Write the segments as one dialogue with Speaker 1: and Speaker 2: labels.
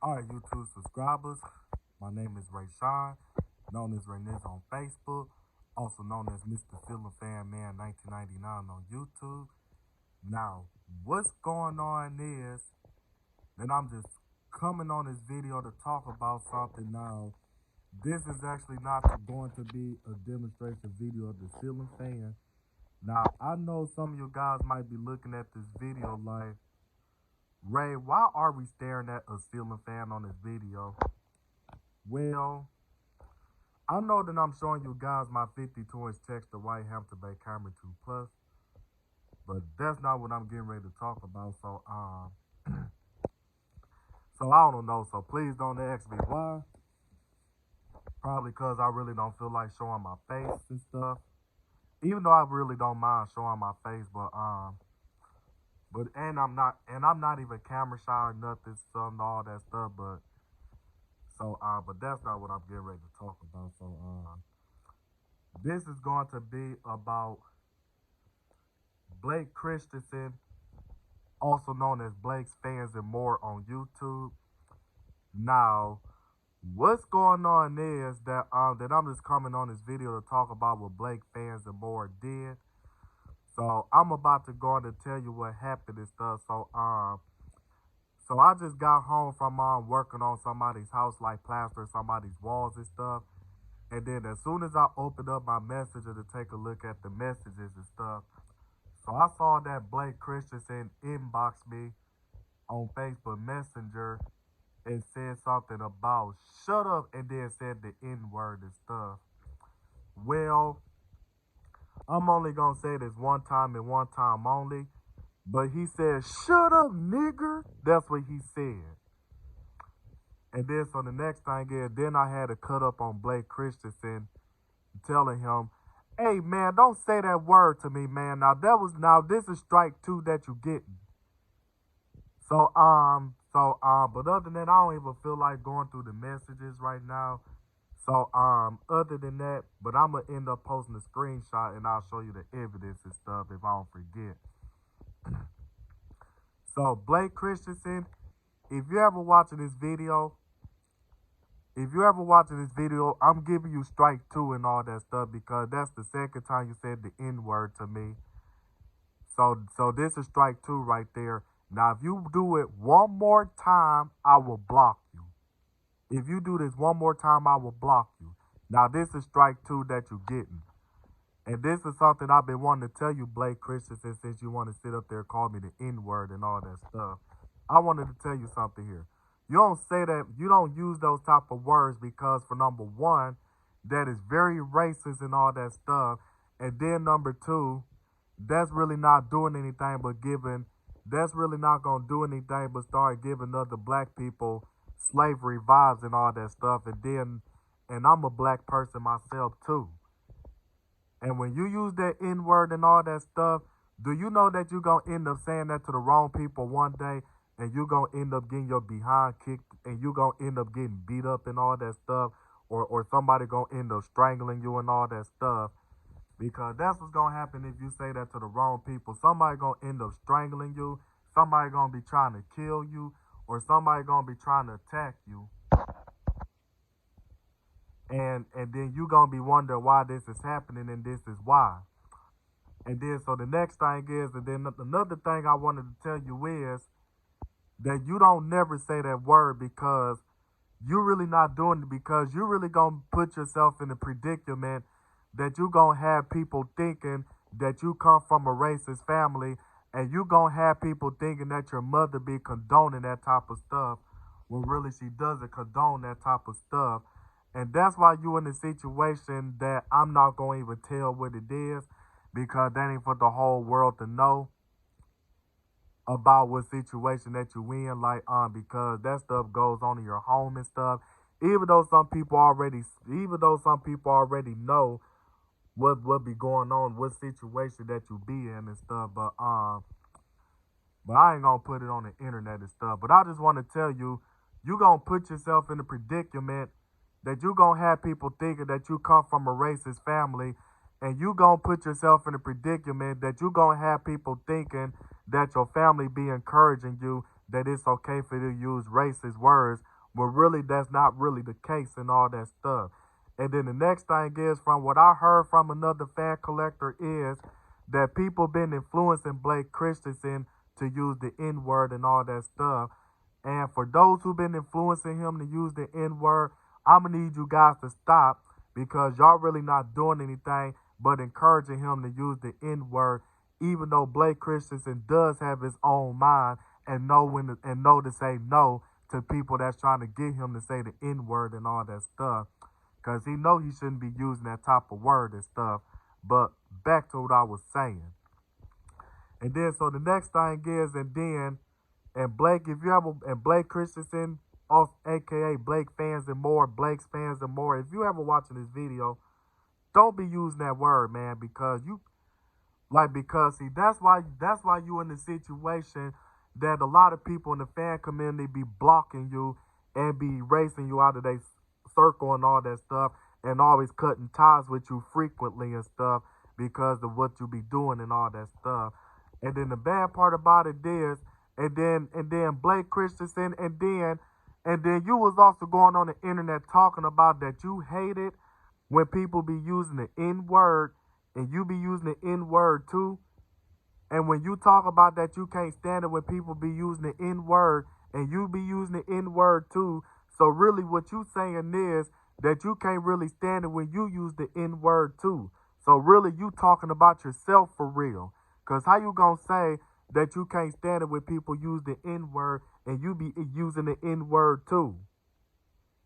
Speaker 1: All right, YouTube subscribers. My name is Ray Sean, known as Rayniz on Facebook, also known as Mr. Ceiling Fan Man 1999 on YouTube. Now, what's going on is that I'm just coming on this video to talk about something now. This is actually not going to be a demonstration video of the ceiling fan. Now, I know some of you guys might be looking at this video like, Ray, why are we staring at a ceiling fan on this video? Well, I know that I'm showing you guys my 52-inch Texture White Hampton Bay Camera 2 Plus, but that's not what I'm getting ready to talk about. So I don't know. So please don't ask me why. Probably because I really don't feel like showing my face and stuff. Even though I really don't mind showing my face, but I'm not even camera shy or nothing, so and all that stuff. But that's not what I'm getting ready to talk about. This is going to be about Blake Christensen, also known as Blake's Fans and More on YouTube. Now, what's going on is that I'm just coming on this video to talk about what Blake Fans and More did. So I'm about to go on to tell you what happened and stuff. So I just got home from working on somebody's house, like plastering somebody's walls and stuff. And then as soon as I opened up my messenger to take a look at the messages and stuff, so I saw that Blake Christensen inboxed me on Facebook Messenger and said something about shut up and then said the N word and stuff. Well, I'm only gonna say this one time and one time only, but he said, shut up, nigger. That's what he said. And then so the next thing is, then I had to cut up on Blake Christensen telling him, hey man, don't say that word to me, man. Now this is strike two that you getting. But other than that, I don't even feel like going through the messages right now. Other than that, but I'm gonna end up posting a screenshot and I'll show you the evidence and stuff if I don't forget. So, Blake Christensen, if you ever watching this video, I'm giving you strike two and all that stuff because that's the second time you said the N word to me. So this is strike two right there. Now, if you do it one more time, I will block you. If you do this one more time, I will block you. Now, this is strike two that you're getting. And this is something I've been wanting to tell you, Blake Christensen, since you want to sit up there and call me the N-word and all that stuff. I wanted to tell you something here. You don't say that, you don't use those type of words because, for number one, that is very racist and all that stuff. And then number two, that's really not doing anything but that's really not going to do anything but start giving other black people slavery vibes and all that stuff. And I'm a black person myself too. And when you use that N word and all that stuff, do you know that you're going to end up saying that to the wrong people one day and you're going to end up getting your behind kicked and you're going to end up getting beat up and all that stuff? Or somebody going to end up strangling you and all that stuff? Because that's what's going to happen if you say that to the wrong people. Somebody going to end up strangling you. Somebody going to be trying to kill you. Or somebody going to be trying to attack you. And then you going to be wondering why this is happening and this is why. And then so the next thing is, and then another thing I wanted to tell you is that you don't never say that word because you really not doing it because you really going to put yourself in a predicament that you going to have people thinking that you come from a racist family and you going to have people thinking that your mother be condoning that type of stuff when really she doesn't condone that type of stuff. And that's why you in a situation that I'm not going to even tell what it is because that ain't for the whole world to know about what situation that you in, because that stuff goes on in your home and stuff. Even though some people already know what be going on, what situation that you be in and stuff, but I ain't gonna put it on the internet and stuff. But I just want to tell you, you gonna put yourself in a predicament that you gonna have people thinking that you come from a racist family, and you gonna put yourself in a predicament that you gonna have people thinking that your family be encouraging you that it's okay for you to use racist words, but really that's not really the case and all that stuff. And then the next thing is, from what I heard from another fan collector, is that people been influencing Blake Christensen to use the N word and all that stuff. And for those who've been influencing him to use the N word, I'm gonna need you guys to stop, because y'all really not doing anything but encouraging him to use the N word, even though Blake Christensen does have his own mind and know to say no to people that's trying to get him to say the N word and all that stuff, because he know he shouldn't be using that type of word and stuff. But back to what I was saying. And then so the next thing is, and Blake, if you have and Blake Christensen, off aka Blake fans and more, Blake's fans and more, if you ever watching this video, don't be using that word, man, because see, that's why you in the situation that a lot of people in the fan community be blocking you and be erasing you out of their circle and all that stuff, and always cutting ties with you frequently and stuff because of what you be doing and all that stuff. And then the bad part about it is, and then Blake Christensen, and then you was also going on the internet talking about that you hated when people be using the N word, and you be using the N word too. And when you talk about that, you can't stand it when people be using the N word, and you be using the N word too. So really what you saying is that you can't really stand it when you use the N word too. So really you talking about yourself for real. Because how you gonna say that you can't stand it when people use the N word and you be using the N word too?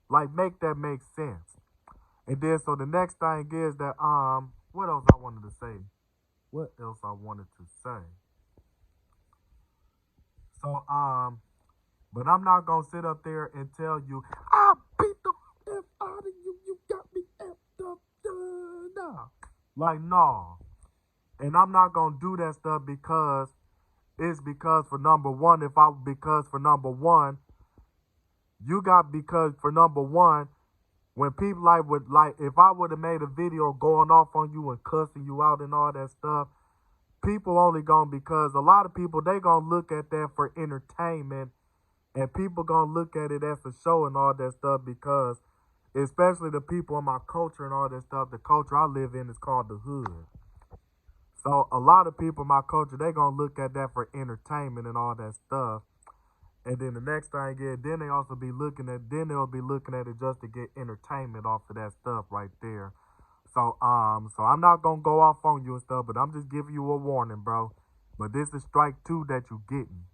Speaker 1: Like, make that make sense. And then so the next thing is that what else I wanted to say? What else I wanted to say? So but I'm not gonna sit up there and tell you I beat the F out of you. You got me effed up. Nah. Like, no. And I'm not gonna do that stuff because for number one, when people if I would have made a video going off on you and cussing you out and all that stuff, people only gonna, because a lot of people, they gonna look at that for entertainment, and people gonna look at it as a show and all that stuff, because especially the people in my culture and all that stuff, the culture I live in is called the hood. So a lot of people in my culture, they gonna look at that for entertainment and all that stuff. And then the next thing is, then they'll be looking at it just to get entertainment off of that stuff right there. So I'm not gonna go off on you and stuff, but I'm just giving you a warning, bro. But this is strike 2 that you getting.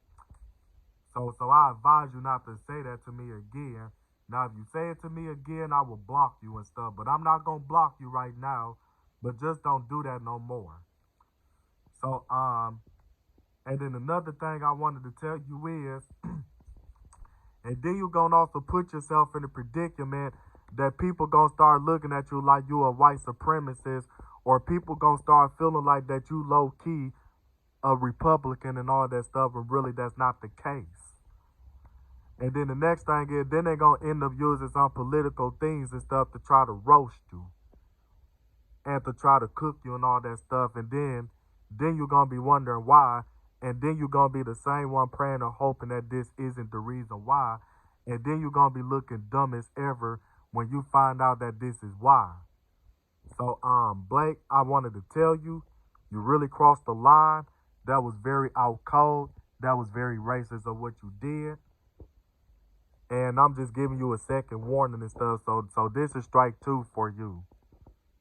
Speaker 1: So I advise you not to say that to me again. Now, if you say it to me again, I will block you and stuff. But I'm not gonna block you right now. But just don't do that no more. So and then another thing I wanted to tell you is, and then you're going to also put yourself in a predicament that people going to start looking at you like you a white supremacist, or people going to start feeling like that you low-key a Republican and all that stuff, and really that's not the case. And then the next thing is, then they're going to end up using some political things and stuff to try to roast you and to try to cook you and all that stuff. And then you're going to be wondering why. And then you're going to be the same one praying or hoping that this isn't the reason why. And then you're going to be looking dumb as ever when you find out that this is why. So, Blake, I wanted to tell you, you really crossed the line. That was very out cold. That was very racist of what you did. And I'm just giving you a second warning and stuff. So this is strike 2 for you.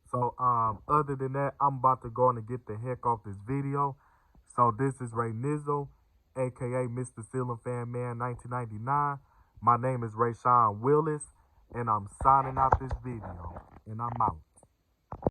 Speaker 1: So, other than that, I'm about to go on and get the heck off this video. So this is Ray Nizzle, a.k.a. Mr. Ceiling Fan Man 1999. My name is Rayshawn Willis, and I'm signing out this video, and I'm out.